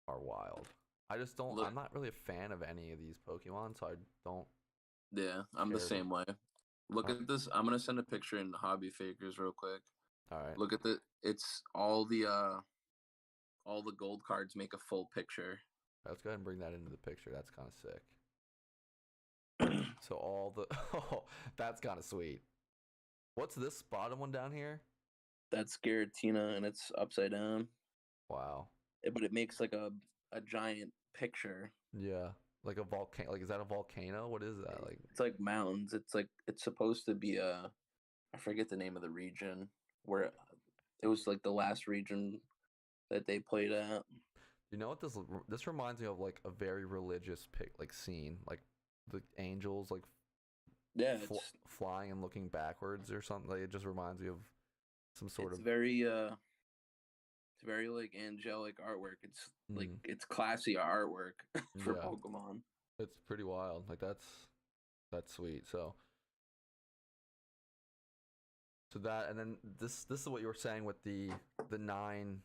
are wild. I just don't. I'm not really a fan of any of these Pokemon, so I don't. Yeah, I'm the same way. Look at this. I'm gonna send a picture in Hobby Fakers real quick. All right. Look at it's all the gold cards make a full picture. Let's go ahead and bring that into the picture. That's kind of sick. So all the that's kind of sweet. What's this bottom one down here? That's Giratina, and it's upside down. Wow. But it makes like a giant picture. Yeah, like a volcano. Like, is that a volcano? What is that? Like, it's like mountains. It's supposed to be I forget the name of the region where it was like the last region that they played at. You know what this reminds me of? Like a very religious scene, like the angels like flying and looking backwards or something. Like, it just reminds me of some sort of it's very like angelic artwork. It's like it's classy artwork for Pokemon. It's pretty wild. Like that's sweet. So that, and then this is what you were saying with the 9,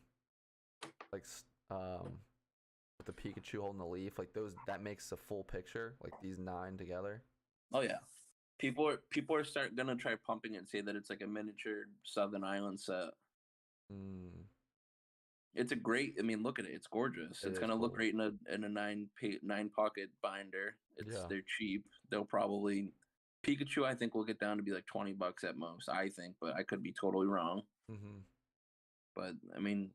like with the Pikachu holding the leaf, like that makes a full picture, like these 9 together. Oh yeah, people are gonna try pumping it and say that it's like a miniature Southern Island set. It's a great. I mean, look at it. It's gorgeous. It's gonna look great in a 9 pocket binder. They're cheap. They'll probably Pikachu. I think will get down to be like $20 at most. I think, but I could be totally wrong. Mm-hmm. But I mean,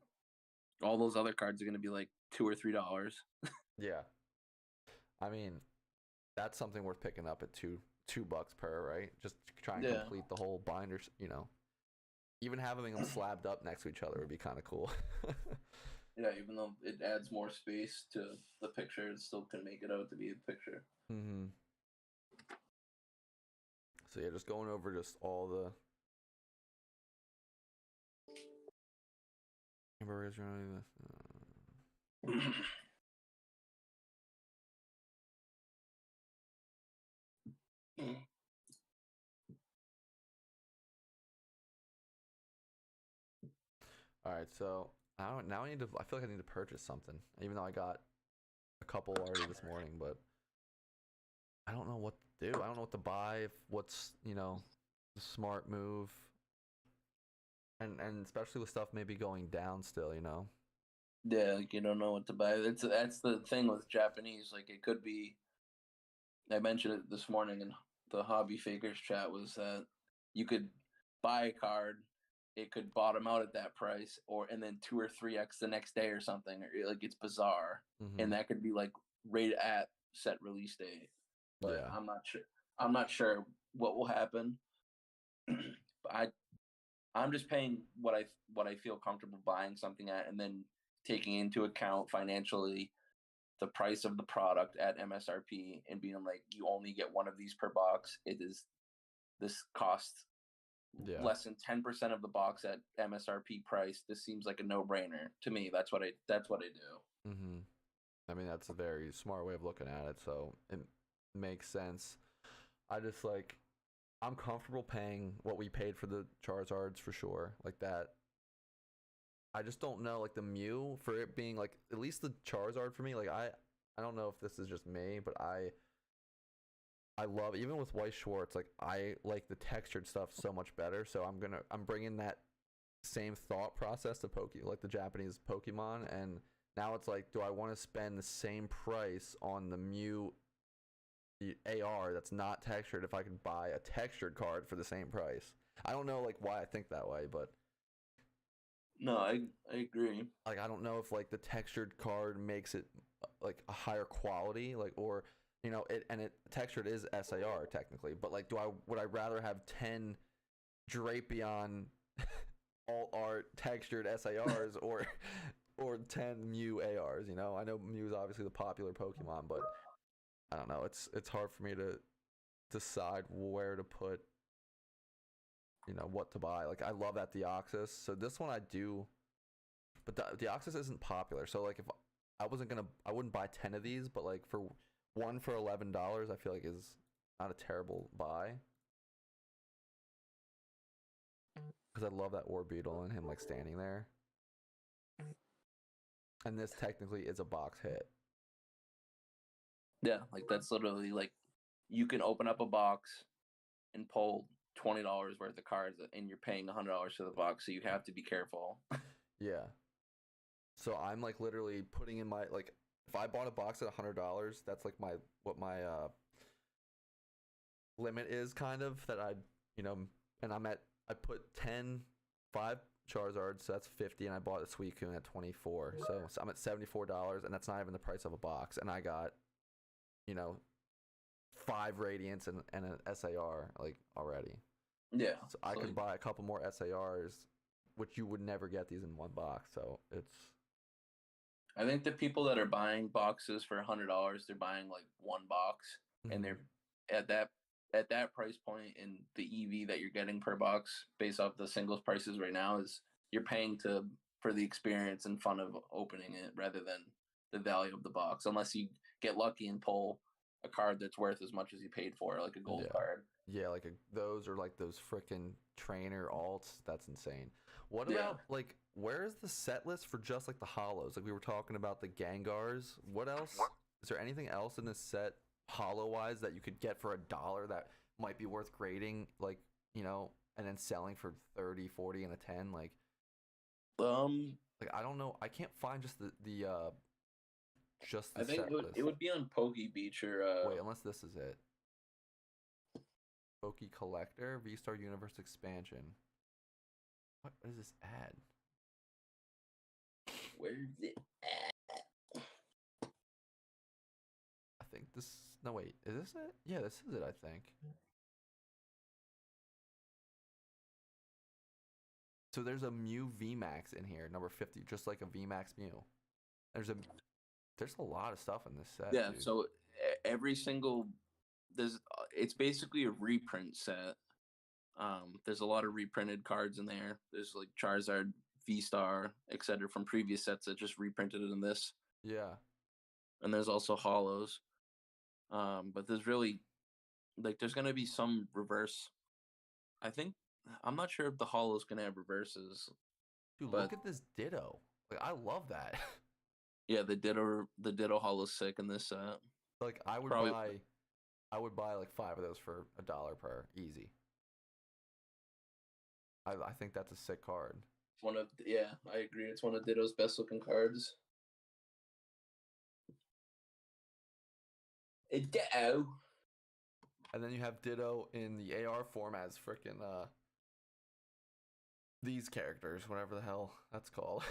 all those other cards are going to be like $2 or $3. Yeah. I mean, that's something worth picking up at $2 per, right? Just to try and Yeah. complete the whole binder, you know. Even having them slabbed up next to each other would be kind of cool. Yeah, even though it adds more space to the picture, it still can make it out to be a picture. Mm-hmm. So yeah, just going over just all the. All right, so now I need to. I feel like I need to purchase something, even though I got a couple already this morning, but I don't know what to do. I don't know what to buy. What's the smart move, and especially with stuff maybe going down still, Yeah, like you don't know what to buy. That's the thing with Japanese. Like it could be. I mentioned it this morning in the Hobby Fakers chat was that you could buy a card, it could bottom out at that price, and then 2 or 3x the next day or something. Or like it's bizarre, and that could be like right at set release date. But Yeah. I'm not sure. I'm not sure what will happen. But I'm just paying what I feel comfortable buying something at, and then taking into account financially the price of the product at MSRP and being like, you only get one of these per box. This costs less than 10% of the box at MSRP price. This seems like a no-brainer to me. That's what I do. Mm-hmm. I mean, that's a very smart way of looking at it, so it makes sense. I just I'm comfortable paying what we paid for the Charizards for sure, like that. I just don't know, like the Mew, for it being like at least the Charizard for me, like I don't know if this is just me, but I love, even with White Schwartz, like I like the textured stuff so much better. So I'm bringing that same thought process to like the Japanese Pokemon, and now it's like, do I want to spend the same price on the Mew, the AR that's not textured, if I could buy a textured card for the same price? I don't know like why I think that way, but no, I agree. Like I don't know if like the textured card makes it like a higher quality, like, or it textured is SAR technically, but like would I rather have 10 Drapion alt art textured SARs or 10 Mew ARs, I know Mew is obviously the popular Pokemon, but I don't know, it's hard for me to decide where to put what to buy. Like I love that Deoxys, so this one I do, but the Deoxys isn't popular, so like if I wouldn't buy 10 of these, but like for one for $11 I feel like is not a terrible buy, because I love that Orbeetle and him like standing there, and this technically is a box hit. Yeah, like that's literally like you can open up a box and pull $20 worth of cards, and you're paying $100 for the box, so you have to be careful. Yeah. So I'm like literally putting in my, like, if I bought a box at $100, that's like what my limit is, kind of, that and I put 5 Charizards, so that's 50, and I bought a Suicune at 24, so I'm at $74, and that's not even the price of a box, and I got 5 Radiants and an SAR like already. Yeah. So I could buy a couple more SARs, which you would never get these in one box. So I think the people that are buying boxes for $100, they're buying like one box, and they're at that price point, and the EV that you're getting per box based off the singles prices right now is you're paying for the experience and fun of opening it rather than the value of the box, unless you get lucky and pull a card that's worth as much as you paid for, like a gold card. Yeah, like those are like those freaking trainer alts. That's insane. What about like, where's the set list for just like the hollows? Like we were talking about the Gengars. What else? Is there anything else in this set hollow wise that you could get for $1 that might be worth grading, like, and then selling for 30, 40 and a 10? Like I don't know. I can't find just the I think it would be on Pokey Beach or wait, unless this is it. Pokey Collector, Vstar Universe Expansion. What does this add? Where's it at? I think this. No, wait. Is this it? Yeah, this is it. I think. So there's a Mew VMAX in here, number 50, just like a VMAX Mew. There's a lot of stuff in this set. Yeah, dude. so every single it's basically a reprint set. There's a lot of reprinted cards in there. There's like Charizard, Vstar, etc. from previous sets that just reprinted it in this. Yeah. And there's also holos. But there's really there's gonna be some reverse. I'm not sure if the holo's gonna have reverses. Dude, but look at this Ditto. Like, I love that. Yeah, the Ditto holo's sick in this set. Like, I would buy like 5 of those for $1 per, easy. I think that's a sick card. I agree. It's one of Ditto's best looking cards. A Ditto. And then you have Ditto in the AR form as freaking these characters, whatever the hell that's called.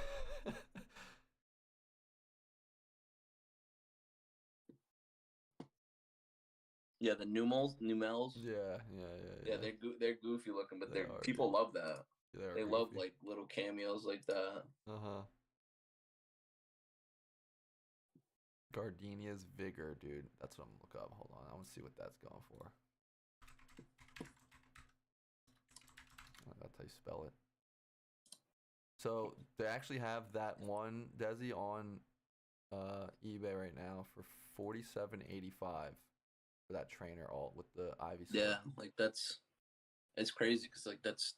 Yeah, the Numels. Yeah. They're goofy looking, but They are, people dude. love that. They love goofy. like little cameos like that. Gardenia's Vigor, dude. That's what I'm gonna look up. Hold on, I want to see what that's going for. Oh, that's how you spell it. So they actually have that one Desi on eBay right now for $47.85 for that trainer alt with the Ivy. Yeah, like it's crazy because like that's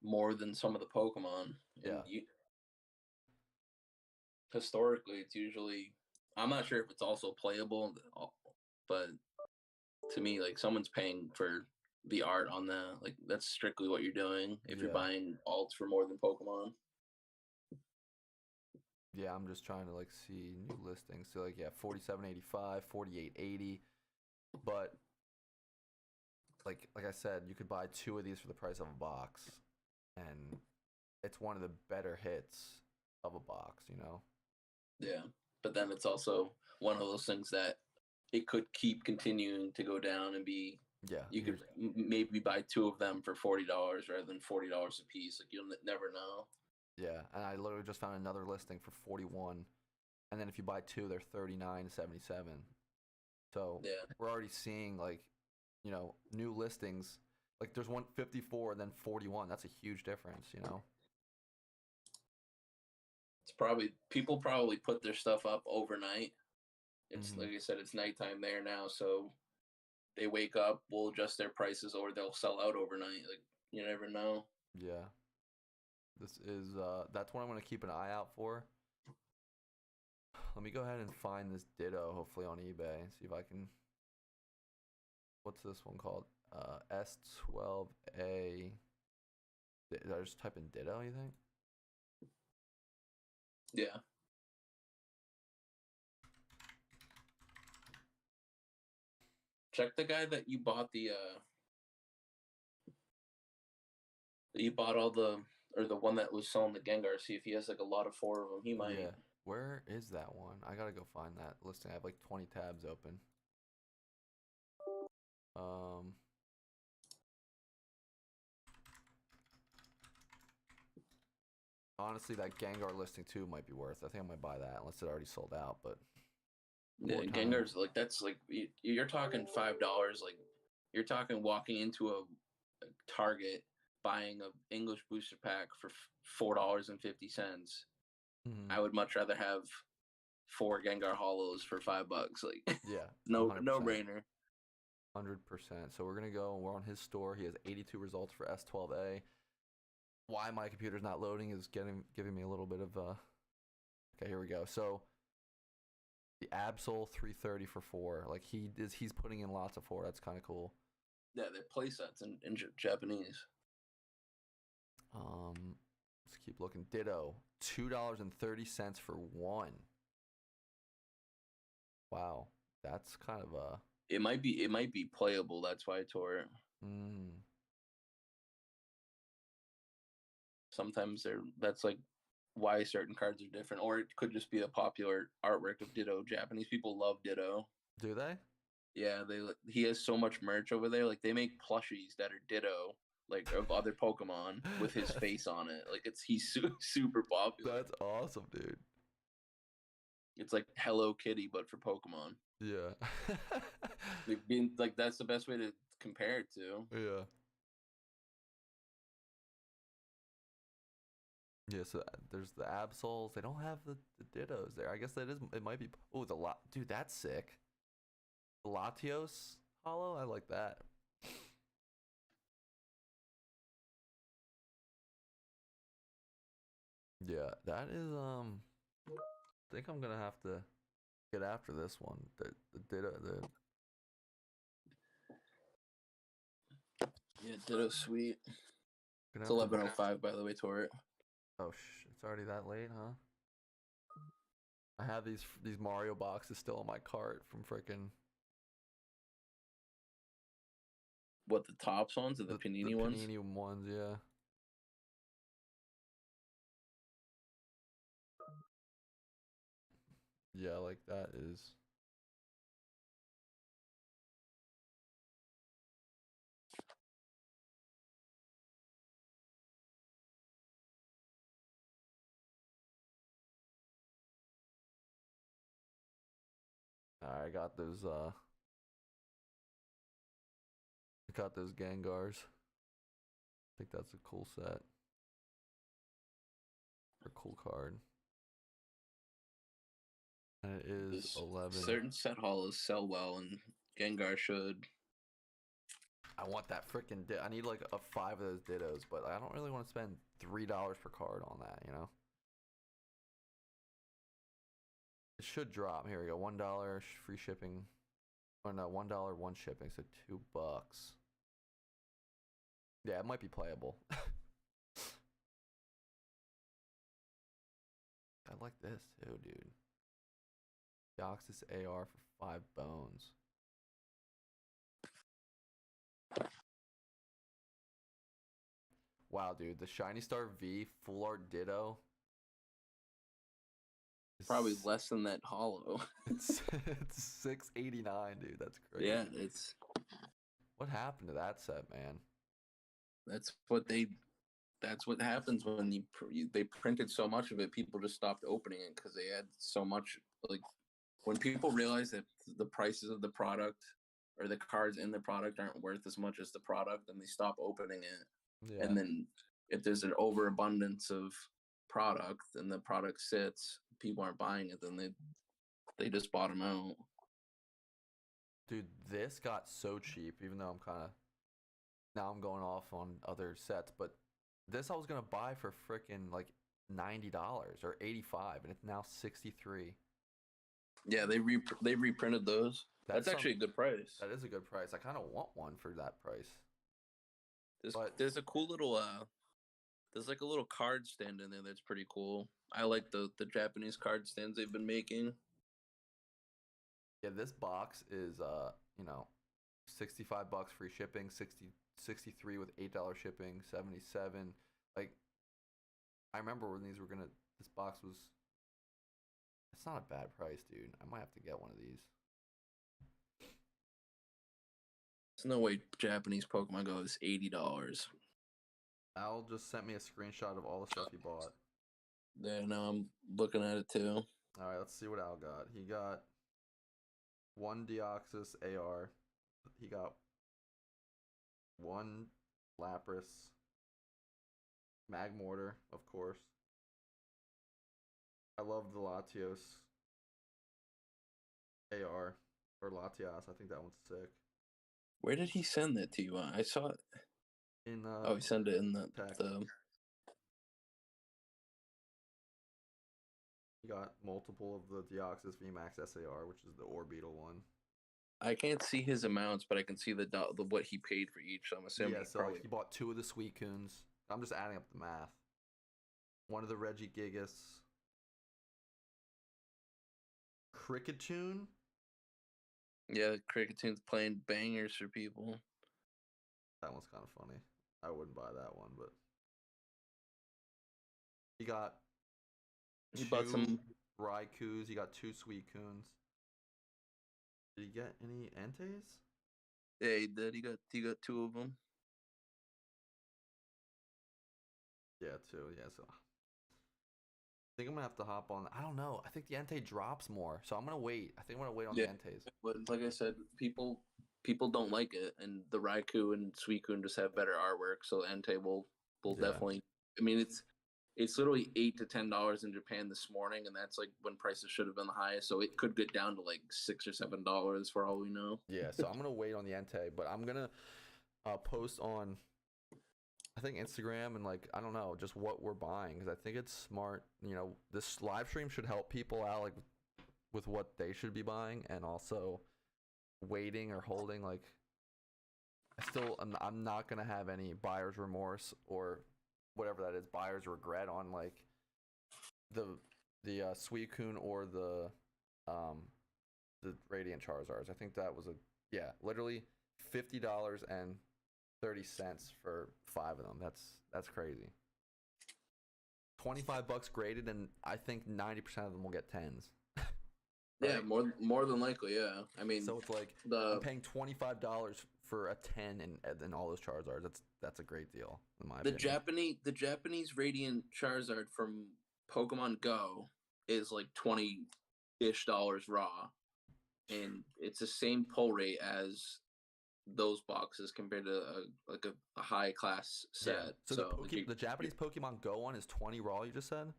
more than some of the Pokemon. Yeah. Historically, it's usually, I'm not sure if it's also playable, but to me, like someone's paying for the art on that. Like that's strictly what you're doing if you're buying alts for more than Pokemon. Yeah, I'm just trying to like see new listings. So like, yeah, $47.85, $48.80, but like I said, you could buy 2 of these for the price of a box, and it's one of the better hits of a box, you know? Yeah, but then it's also one of those things that it could keep continuing to go down and be. Yeah, you could maybe buy 2 of them for $40 rather than $40 a piece. Like you'll never know. Yeah, and I literally just found another listing for 41, and then if you buy 2, they're $39.77. So yeah, we're already seeing like, you know, new listings. Like there's 154 and then 41. That's a huge difference, you know. It's people probably put their stuff up overnight. It's like I said, it's nighttime there now, so they wake up, will adjust their prices, or they'll sell out overnight. Like you never know. Yeah. This is that's what I'm gonna keep an eye out for. Let me go ahead and find this Ditto, hopefully on eBay, and see if I can. What's this one called? S12A. Did I just type in Ditto, you think? Yeah. Check the guy that you bought all the, or the one that was selling the Gengar. See if he has like a lot of 4 of them. He might. Yeah. Where is that one? I gotta go find that listing. I have like 20 tabs open. Honestly, that Gengar listing too might be worth. I think I might buy that unless it already sold out. But yeah, Gengar's like that's like you're talking $5. Like you're talking walking into a Target buying an English booster pack for $4.50. I would much rather have 4 Gengar holos for $5. Like yeah, no brainer. 100%. So we're gonna go. We're on his store. He has 82 results for S12A. Why my computer's not loading is giving me a little bit of Okay, here we go. So the Absol 330 for 4. Like he's putting in lots of 4. That's kind of cool. Yeah, they're play sets in Japanese. Let's keep looking. Ditto, $2.30 for 1. Wow, that's kind of a. It might be playable. That's why I tore it. Sometimes that's like why certain cards are different, or it could just be a popular artwork of Ditto. Japanese people love Ditto. Do they? Yeah, he has so much merch over there. Like they make plushies that are Ditto, like of other Pokemon with his face on it. Like he's super popular. That's awesome, dude. It's like Hello Kitty, but for Pokemon. Yeah. They've been like that's the best way to compare it to. Yeah. Yeah, so there's the Absols. They don't have the Dittos there. I guess that is. It might be. Oh, dude, that's sick. The Latios Hollow. I like that. Yeah, that is. I think I'm gonna have to get after this one. The Ditto. Yeah, Ditto's sweet. Gonna It's have to- 11:05, by the way, Torrit. Oh, it's already that late, huh? I have these Mario boxes still in my cart from freaking What, the Tops ones or the Panini ones? Panini ones, yeah. Yeah, like that is. I got those Gengars. I think that's a cool set. Or cool card. And it is 11. Certain set hollows sell well, and Gengar should. I want that freaking. I need like a 5 of those Dittos, but I don't really want to spend $3 per card on that. You know. It should drop. Here we go. $1 free shipping. Oh no, $1 one shipping, so $2. Yeah, it might be playable. I like this too, dude. Deoxys AR for 5 bones. Wow, dude, the Shiny Star V full art Ditto. Probably less than that hollow. It's $6.89, dude. That's crazy. Yeah, What happened to that set, man? That's what happens when they printed so much of it. People just stopped opening it because they had so much. Like when people realize that the prices of the product or the cards in the product aren't worth as much as the product, then they stop opening it. Yeah. And then if there's an overabundance of product and the product sits, people aren't buying it, then they just bottom out. Dude, this got so cheap, even though now I'm going off on other sets, but this I was gonna buy for freaking like $90 or $85, and it's now $63. Yeah, they reprinted those. That's actually a good price. That is a good price. I kind of want one for that price. There's a cool little there's like a little card stand in there that's pretty cool. I like the Japanese card stands they've been making. Yeah, this box is $65 free shipping, 63 with $8 shipping, 77. Like I remember when this box was. It's not a bad price, dude. I might have to get one of these. There's no way Japanese Pokemon Go is $80. Al just sent me a screenshot of all the stuff he bought. Yeah, no, I'm looking at it too. All right, let's see what Al got. He got one Deoxys AR. He got one Lapras. Magmortar, of course. I love the Latios AR or Latias. I think that one's sick. Where did he send that to you? I saw it. In he sent it in the. He got multiple of the Deoxys VMAX SAR, which is the Orbeetle one. I can't see his amounts, but I can see the what he paid for each. So I'm assuming. Yeah, so he bought 2 of the Suicunes. I'm just adding up the math. One of the Regigigas. Cricketune? Yeah, Cricketune playing bangers for people. That one's kind of funny. I wouldn't buy that one, but he got He bought two some. Raikus. He got 2 Suicunes. Did he get any Entes? Yeah, he did. He got 2 of them. Yeah, 2. Yeah, so I think I'm gonna have to hop on. I don't know. I think the Entei drops more, so I'm gonna wait. I think I'm gonna wait on the Entes. But like I said, people don't like it, and the Raikou and Suicune just have better artwork. So Entei will Yeah. definitely. I mean, it's literally $8 to $10 in Japan this morning, and that's like when prices should have been the highest. So it could get down to like $6 or $7 for all we know. Yeah, so I'm gonna wait on the Entei, but I'm gonna post on, I think, Instagram and like, I don't know, just what we're buying, because I think it's smart. You know, this live stream should help people out like with what they should be buying, and also waiting or holding. Like, I'm not gonna have any buyer's remorse or whatever that is, buyer's regret on like the Suicune or the Radiant Charizards. I think that was literally $50.30 for 5 of them. That's crazy. $25 graded, and I think 90% of them will get 10s. Right? Yeah, more than likely. Yeah, I mean, so it's like I'm paying $25 for a 10 and all those Charizards. That's a great deal in my opinion. The Japanese Radiant Charizard from Pokemon Go is like $20-ish raw, and it's the same pull rate as those boxes compared to a high class set. Yeah. So the Japanese Pokemon Go one is 20 raw. You just said.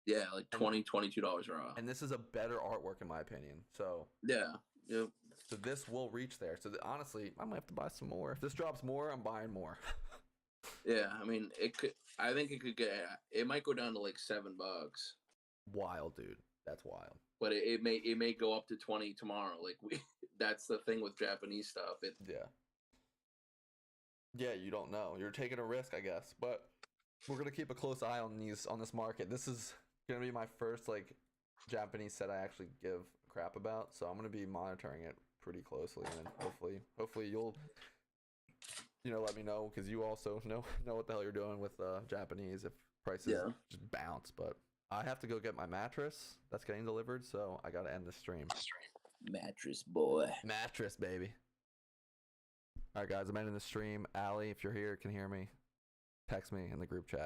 Yeah, like $22 raw. And this is a better artwork in my opinion. So yeah, yep. So this will reach there. So honestly, I might have to buy some more. If this drops more, I'm buying more. Yeah, I mean, it could. I think it could get. It might go down to like $7. Wild, dude. That's wild. But it may go up to 20 tomorrow. Like that's the thing with Japanese stuff. Yeah, you don't know. You're taking a risk, I guess. But we're gonna keep a close eye on this market. This is gonna be my first like Japanese set I actually give a crap about. So I'm gonna be monitoring it pretty closely, and hopefully you'll let me know, because you also know what the hell you're doing with Japanese if prices just bounce. But I have to go get my mattress that's getting delivered, so I gotta end the stream. Mattress boy. Mattress baby. All right, guys, I'm ending the stream. Allie, if you're here, can hear me, text me in the group chat.